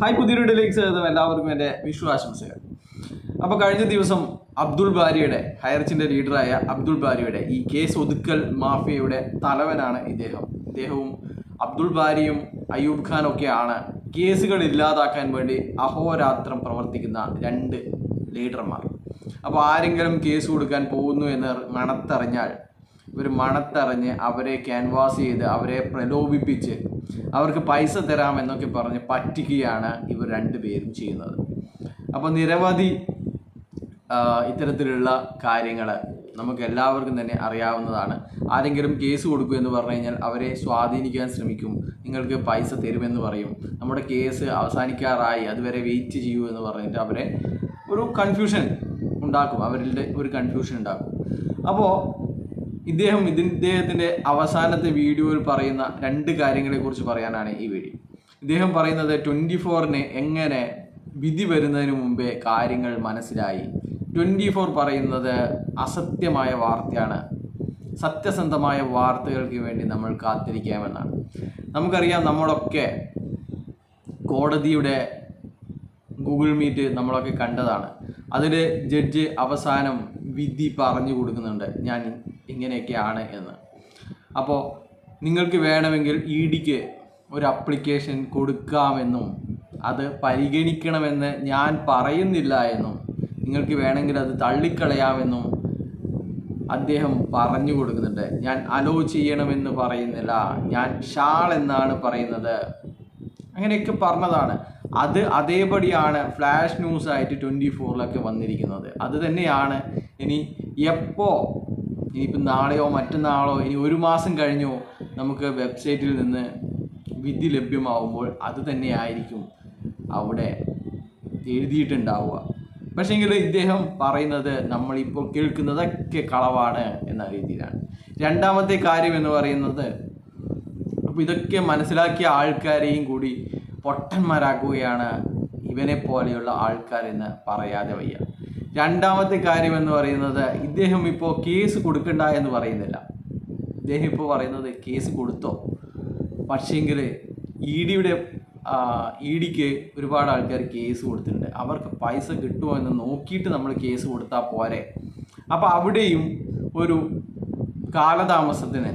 Hi, പുതിയൊരു വീഡിയോയിലേക്ക് സ്വാഗതം. എല്ലാവർക്കും എൻ്റെ വിഷു ആശംസകൾ. അപ്പോൾ കഴിഞ്ഞ ദിവസം അബ്ദുൾ ബാരിയുടെ ഹൈറിച്ചിൻ്റെ ലീഡറായ അബ്ദുൾ ബാരിയുടെ ഈ കേസ് ഒതുക്കൽ മാഫിയയുടെ തലവനാണ് ഇദ്ദേഹവും അബ്ദുൾ ബാരിയും അയ്യൂബ് ഖാനൊക്കെയാണ് കേസുകൾ ഇല്ലാതാക്കാൻ വേണ്ടി അഹോരാത്രം പ്രവർത്തിക്കുന്ന രണ്ട് ലീഡർമാർ. അപ്പോൾ ആരെങ്കിലും കേസ് കൊടുക്കാൻ പോകുന്നു എന്ന് മണത്തറിഞ്ഞാൽ ഇവർ മണത്തറിഞ്ഞ് അവരെ ക്യാൻവാസ് ചെയ്ത് അവരെ പ്രലോഭിപ്പിച്ച് അവർക്ക് പൈസ തരാമെന്നൊക്കെ പറഞ്ഞ് പറ്റിക്കുകയാണ് ഇവർ രണ്ടുപേരും ചെയ്യുന്നത്. അപ്പോൾ നിരവധി ഇത്തരത്തിലുള്ള കാര്യങ്ങൾ നമുക്ക് എല്ലാവർക്കും തന്നെ അറിയാവുന്നതാണ്. ആരെങ്കിലും കേസ് കൊടുക്കൂ എന്ന് പറഞ്ഞു കഴിഞ്ഞാൽ അവരെ സ്വാധീനിക്കാൻ ശ്രമിക്കും. നിങ്ങൾക്ക് പൈസ തരുമെന്ന് പറയും. നമ്മുടെ കേസ് അവസാനിക്കാറായി, അതുവരെ വെയിറ്റ് ചെയ്യൂ എന്ന് പറഞ്ഞിട്ട് അവരെ ഒരു കൺഫ്യൂഷൻ ഉണ്ടാക്കും. അവരുടെ ഒരു കൺഫ്യൂഷൻ ഉണ്ടാക്കും. അപ്പോൾ ഇദ്ദേഹത്തിൻ്റെ അവസാനത്തെ വീഡിയോയിൽ പറയുന്ന രണ്ട് കാര്യങ്ങളെക്കുറിച്ച് പറയാനാണ് ഈ വീഡിയോ. ഇദ്ദേഹം പറയുന്നത് 24-ന് എങ്ങനെ വിധി വരുന്നതിന് മുമ്പേ കാര്യങ്ങൾ മനസ്സിലായി. 24 പറയുന്നത് അസത്യമായ വാർത്തയാണ്. സത്യസന്ധമായ വാർത്തകൾക്ക് വേണ്ടി നമ്മൾ കാത്തിരിക്കാമെന്നാണ്. നമുക്കറിയാം, നമ്മളൊക്കെ കോടതിയുടെ ഗൂഗിൾ മീറ്റ് നമ്മളൊക്കെ കണ്ടതാണ്. അതിൽ ജഡ്ജ് അവസാനം വിധി പറഞ്ഞു കൊടുക്കുന്നുണ്ട്, ഞാൻ ഇങ്ങനെയൊക്കെയാണ് എന്ന്. അപ്പോൾ നിങ്ങൾക്ക് വേണമെങ്കിൽ ഇഡിക്ക് ഒരു അപ്ലിക്കേഷൻ കൊടുക്കാമെന്നും അത് പരിഗണിക്കണമെന്ന് ഞാൻ പറയുന്നില്ല എന്നും നിങ്ങൾക്ക് വേണമെങ്കിൽ അത് തള്ളിക്കളയാമെന്നും അദ്ദേഹം പറഞ്ഞു കൊടുക്കുന്നുണ്ട്. ഞാൻ അലോ ചെയ്യണമെന്ന് പറയുന്നില്ല, ഞാൻ ഷാൾ എന്നാണ് പറയുന്നത്, അങ്ങനെയൊക്കെ പറഞ്ഞതാണ്. അത് അതേപടിയാണ് ഫ്ലാഷ് ന്യൂസായിട്ട് 24-ലൊക്കെ വന്നിരിക്കുന്നത്. അത് തന്നെയാണ് ഇനി ഇനിയിപ്പോൾ നാളെയോ മറ്റന്നാളോ ഇനി ഒരു മാസം കഴിഞ്ഞോ നമുക്ക് വെബ്സൈറ്റിൽ നിന്ന് വിധി ലഭ്യമാവുമ്പോൾ അത് തന്നെയായിരിക്കും അവിടെ എഴുതിയിട്ടുണ്ടാവുക. പക്ഷേങ്കിൽ ഇദ്ദേഹം പറയുന്നത് നമ്മളിപ്പോൾ കേൾക്കുന്നതൊക്കെ കളവാണ് എന്ന രീതിയിലാണ്. രണ്ടാമത്തെ കാര്യം എന്ന് പറയുന്നത്, അപ്പോൾ ഇതൊക്കെ മനസ്സിലാക്കിയ ആൾക്കാരെയും കൂടി പൊട്ടന്മാരാക്കുകയാണ് ഇവനെ പോലെയുള്ള ആൾക്കാരെന്ന് പറയാതെ വയ്യ. രണ്ടാമത്തെ കാര്യം എന്ന് പറയുന്നത്, ഇദ്ദേഹം ഇപ്പോൾ കേസ് കൊടുക്കണ്ട എന്ന് പറയുന്നില്ല. ഇദ്ദേഹം ഇപ്പോൾ പറയുന്നത് കേസ് കൊടുത്തോ, പക്ഷേങ്കിൽ ഇഡിക്ക് ഒരുപാട് ആൾക്കാർ കേസ് കൊടുത്തിട്ടുണ്ട്. അവർക്ക് പൈസ കിട്ടുമോ എന്ന് നോക്കിയിട്ട് നമ്മൾ കേസ് കൊടുത്താൽ പോരെ. അപ്പോൾ അവിടെയും ഒരു കാലതാമസത്തിന്,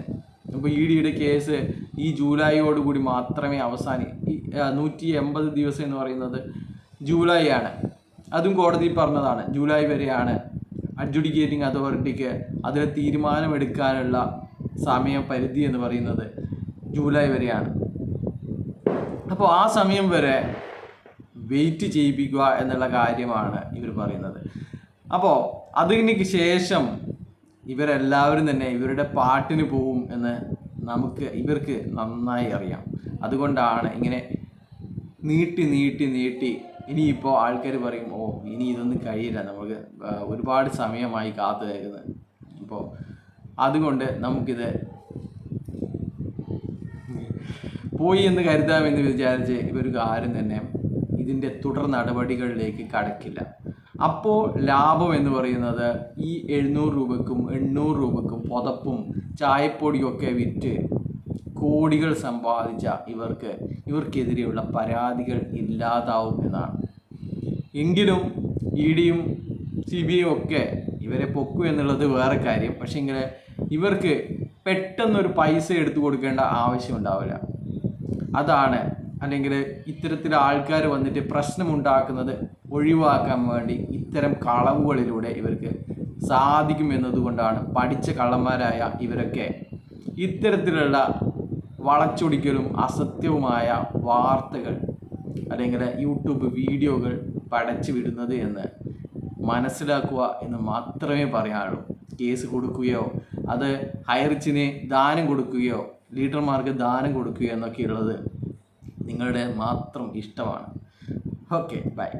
ഇപ്പോൾ ഇഡിയുടെ കേസ് ഈ ജൂലൈയോടുകൂടി മാത്രമേ 180 ദിവസം എന്ന് പറയുന്നത് ജൂലൈ ആണ്. അതും കോടതി പറഞ്ഞതാണ്, ജൂലൈ വരെയാണ് അഡ്ജുഡിക്കേറ്റിംഗ് അതോറിറ്റിക്ക് അതിൽ തീരുമാനമെടുക്കാനുള്ള സമയപരിധി എന്ന് പറയുന്നത് ജൂലൈ വരെയാണ്. അപ്പോൾ ആ സമയം വരെ വെയിറ്റ് ചെയ്യിപ്പിക്കുക എന്നുള്ള കാര്യമാണ് ഇവർ പറയുന്നത്. അപ്പോൾ അതിന് ശേഷം ഇവരെല്ലാവരും തന്നെ ഇവരുടെ പാട്ടിന് പോവും എന്ന് ഇവർക്ക് നന്നായി അറിയാം. അതുകൊണ്ടാണ് ഇങ്ങനെ നീട്ടി ഇനിയിപ്പോൾ ആൾക്കാർ പറയും, ഇനി ഇതൊന്നും കഴിയില്ല, നമുക്ക് ഒരുപാട് സമയമായി കാത്തു നിൽക്കുന്നത്. അപ്പോൾ അതുകൊണ്ട് നമുക്കിത് പോയി എന്ന് കരുതാമെന്ന് വിചാരിച്ച് ഇവർക്ക് ആരും തന്നെ ഇതിൻ്റെ തുടർ നടപടികളിലേക്ക് കടക്കില്ല. അപ്പോൾ ലാഭം എന്ന് പറയുന്നത് ഈ 700 രൂപയ്ക്കും 800 രൂപയ്ക്കും പുതപ്പും ചായപ്പൊടിയൊക്കെ വിറ്റ് കോടികൾ സമ്പാദിച്ച ഇവർക്കെതിരെയുള്ള പരാതികൾ ഇല്ലാതാവും എന്നാണ്. എങ്കിലും ഇഡിയും CBI ഒക്കെ ഇവരെ പൊക്കു എന്നുള്ളത് വേറെ കാര്യം. പക്ഷേങ്കിൽ ഇവർക്ക് പെട്ടെന്നൊരു പൈസ എടുത്തു കൊടുക്കേണ്ട ആവശ്യം ഉണ്ടാവില്ല. അതാണ്, അല്ലെങ്കിൽ ഇത്തരത്തിൽ ആൾക്കാർ വന്നിട്ട് പ്രശ്നമുണ്ടാക്കുന്നത് ഒഴിവാക്കാൻ വേണ്ടി ഇത്തരം കളവുകളിലൂടെ ഇവർക്ക് സാധിക്കും എന്നതുകൊണ്ടാണ് പഠിച്ച കള്ളന്മാരായ ഇവരൊക്കെ ഇത്തരത്തിലുള്ള വളച്ചൊടിക്കലും അസത്യവുമായ വാർത്തകൾ അല്ലെങ്കിൽ യൂട്യൂബ് വീഡിയോകൾ പടച്ചു വിടുന്നത് എന്ന് മനസ്സിലാക്കുക എന്ന് മാത്രമേ പറയാനുള്ളൂ. കേസ് കൊടുക്കുകയോ അത് ഹൈറിച്ചിന് ദാനം കൊടുക്കുകയോ ലീഡർമാർക്ക് ദാനം കൊടുക്കുകയോ എന്നൊക്കെയുള്ളത് നിങ്ങളുടെ മാത്രം ഇഷ്ടമാണ്. Okay, by.